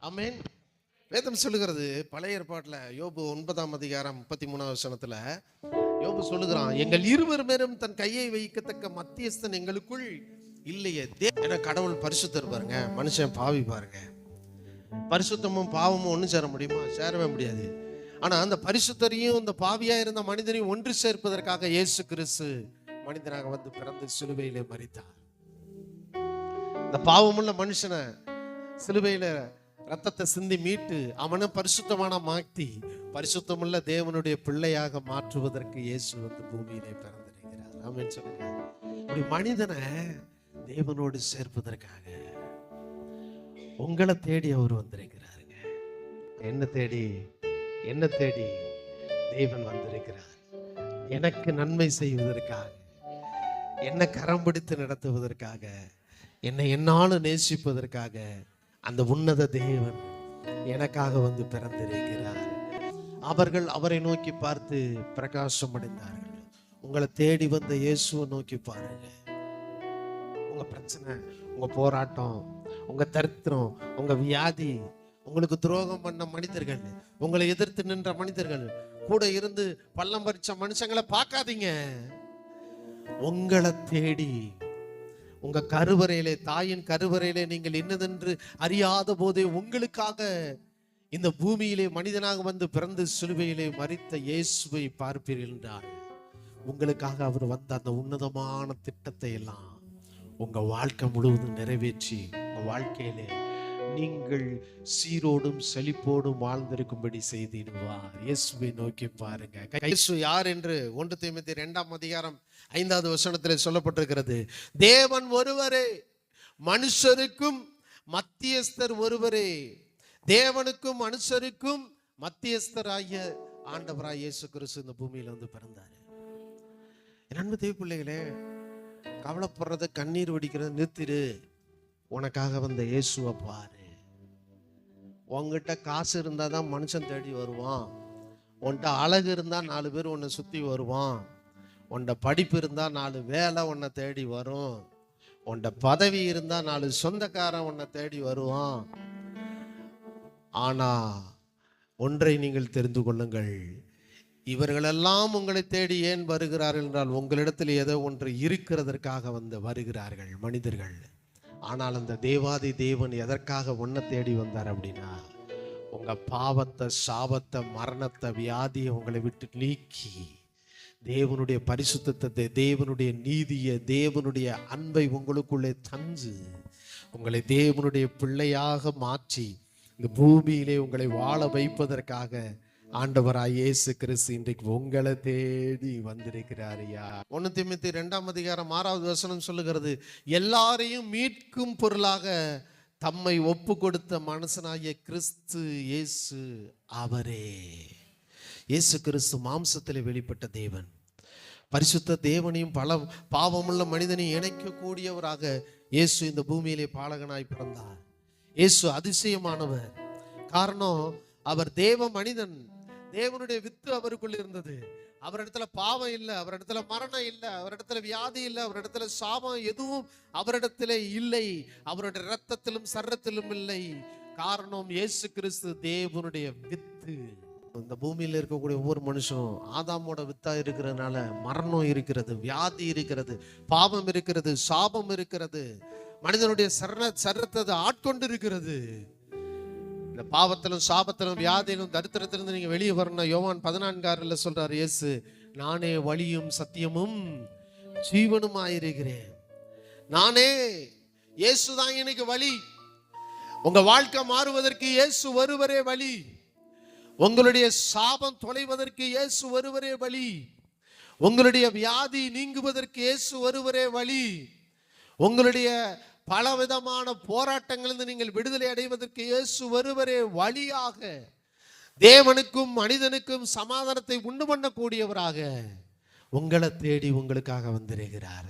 ஆமென். வேதம் சொல்லுகிறது பழைய ஏற்பாட்டில் யோபு 9ஆம் அதிகாரம் 33ஆம் வசனத்துல யோபு சொல்லுகிறான், எங்கள் இருவர் மேலும் தன் கையை வைக்கத்தக்க மத்தியஸ்தன் எங்களுக்குள் இல்லையே. ஏன்னா கடவுள் பரிசுத்தர் பாருங்க, மனுஷன் பாவி பாருங்க. பரிசுத்தமும் பாவமும் ஒன்று சேர முடியுமா? சேரவே முடியாது. ஆனா அந்த பரிசுத்தரையும் இந்த பாவியா இருந்த மனிதனையும் ஒன்று சேர்ப்பதற்காக இயேசு கிறிஸ்து மனிதனாக வந்து பிறந்து சிலுவையிலே மரித்தார். இந்த பாவமுள்ள மனுஷனை சிலுவையில ரத்தத்தை சிந்தி மீட்டு அவனை பரிசுத்தமான மாற்றி பரிசுத்தமுள்ள தேவனுடைய பிள்ளையாக மாற்றுவதற்கு இயேசு வந்து பூமியிலே பிறந்திருக்கிறார். ஆமென் சொல்லுங்க. இப்படி மனிதனை தேவனோடு சேர்ப்பதற்காக உங்களை தேடி அவர் வந்திருக்கிறாருங்க. என்ன தேடி தேவன் வந்திருக்கிறார். எனக்கு நன்மை செய்வதற்காக, என்னை கரம் பிடித்து நடத்துவதற்காக, என்னை என்னாலும் நேசிப்பதற்காக அந்த உன்னத தேவன் எனக்காக வந்து பிறந்திருக்கிறார். அவர்கள் அவரை நோக்கி பார்த்து பிரகாசம் அடைந்தார்கள். உங்களை தேடி வந்த இயேசுவை நோக்கி பாருங்க. உங்க பிரச்சனை, உங்க போராட்டம், உங்க தரித்திரம், உங்க வியாதி, உங்களுக்கு துரோகம் பண்ண மனிதர்கள், உங்களை எதிர்த்து நின்ற மனிதர்கள், கூட இருந்து பள்ளம் பறிச்ச மனுஷங்களை பார்க்காதீங்க. உங்களை தேடி உங்க கருவறையிலே, தாயின் கருவறையிலே நீங்கள் என்னதென்று அறியாத போதே உங்களுக்காக இந்த பூமியிலே மனிதனாக வந்து பிறந்து சிலுவையிலே மரித்த இயேசுவை பார்ப்பீர்கள் என்றால், உங்களுக்காக அவர் வந்த அந்த உன்னதமான திட்டத்தை எல்லாம் உங்க வாழ்க்கை முழுவதும் நிறைவேற்றி உங்க வாழ்க்கையிலே நீங்கள் சீரோடும் செழிப்போடும் வாழ்ந்திருக்கும்படி செய்திடுவார். இயேசுவை நோக்கி பாருங்க. இயேசு யார் என்று 1 தீமோத்தேயு 2ஆம் அதிகாரம் 5வது வசனத்தில் சொல்லப்பட்டிருக்கிறது. தேவன் ஒருவரே, மனுஷருக்கும் மத்தியஸ்தர் ஒருவரே. தேவனுக்கும் மனுஷருக்கும் மத்தியஸ்தராகிய ஆண்டவராய் இயேசு கிறிஸ்து இந்த பூமியில வந்து பிறந்தாரு. அன்பு தேவ பிள்ளைகளே, கவலைப்படுறத, கண்ணீர் வடிக்கிறத நிறுத்திடு. உனக்காக வந்த இயேசுவை பாரு. உங்ககிட்ட காசு இருந்தால் தான் மனுஷன் தேடி வருவான். உன்கிட்ட அழகு இருந்தால் 4 பேர் உன்னை சுற்றி வருவான். உன்ட படிப்பு இருந்தால் 4 வேலை உன்னை தேடி வரும். உன்ட பதவி இருந்தால் 4 சொந்தக்காரன் உன்னை தேடி வருவான். ஆனா ஒன்றை நீங்கள் தெரிந்து கொள்ளுங்கள், இவர்களெல்லாம் உங்களை தேடி ஏன் வருகிறார்கள் என்றால், உங்களிடத்தில் ஏதோ ஒன்று இருக்கிறதற்காக வந்து வருகிறார்கள் மனிதர்கள். ஆனால் அந்த தேவாதி தேவன் எதற்காக உன்னை தேடி வந்தார் அப்படின்னா, உங்க பாவத்தை, சாபத்தை, மரணத்தை, வியாதியை உங்களை விட்டு நீக்கி தேவனுடைய பரிசுத்தத்தை, தேவனுடைய நீதியை, தேவனுடைய அன்பை உங்களுக்குள்ளே தந்து உங்களை தேவனுடைய பிள்ளையாக மாற்றி இந்த பூமியிலே உங்களை வாழ வைப்பதற்காக ஆண்டவராய் இயேசு கிறிஸ்து இன்றைக்கு உங்களை தேடி வந்திருக்கிறாரியா. 1 தீமோத்தேயு 2ஆம் அதிகாரம் 6வது வசனம் சொல்லுகிறது, எல்லாரையும் மீட்கும் பொருளாக தம்மை ஒப்பு கொடுத்த மனுஷனாகிய கிறிஸ்து இயேசு அவரே. இயேசு கிறிஸ்து மாம்சத்தில் வெளிப்பட்ட தேவன், பரிசுத்த தேவனையும் பல பாவமுள்ள மனிதனையும் இணைக்கக்கூடியவராக இயேசு இந்த பூமியிலே பாலகனாய் பிறந்தார். இயேசு அதிசயமானவர். காரணம், அவர் தேவ மனிதன். தேவனுடைய வித்து அவருக்குள்ள இருந்தது. அவரிடத்துல பாவம் இல்லை, அவரிடத்துல மரணம் இல்லை, அவரிடத்துல வியாதி இல்லை, அவரிடத்துல சாபம் எதுவும் அவரிடத்துல இல்லை. அவருடைய இரத்தத்திலும் சரத்திலும் இல்லை. காரணம், இயேசு கிறிஸ்து தேவனுடைய வித்து. இந்த பூமியில இருக்கக்கூடிய ஒவ்வொரு மனுஷனும் ஆதாமோட வித்தா இருக்கிறதுனால மரணம் இருக்கிறது, வியாதி இருக்கிறது, பாவம் இருக்கிறது, சாபம் இருக்கிறது. மனிதனுடைய சரத்தை ஆட்கொண்டு இருக்கிறது. இந்த பாவத்திலும் சாபத்திலும் வியாதியிலும் தரித்திரத்திலிருந்து நீங்க வெளியே வரணும். யோவான் 14:6 சொல்றாரு இயேசு, நானே வழியும் சத்தியமும் ஜீவனுமாயிருக்கிறேன். நானே, இயேசுதான் எனக்கு வழி. உங்க வாழ்க்கை மாறுவதற்கு இயேசு ஒருவரே வழி. உங்களுடைய சாபம் தொலைவதற்கு இயேசு ஒருவரே வழி. உங்களுடைய வியாதி நீங்குவதற்கு இயேசு ஒருவரே வழி. உங்களுடைய பல விதமான போராட்டங்களிலிருந்து நீங்கள் விடுதலை அடைவதற்கு இயேசு ஒருவரே வழியாக, தேவனுக்கும் மனிதனுக்கும் சமாதானத்தை உண்டு பண்ணக்கூடியவராக உங்களை தேடி உங்களுக்காக வந்திருக்கிறார்.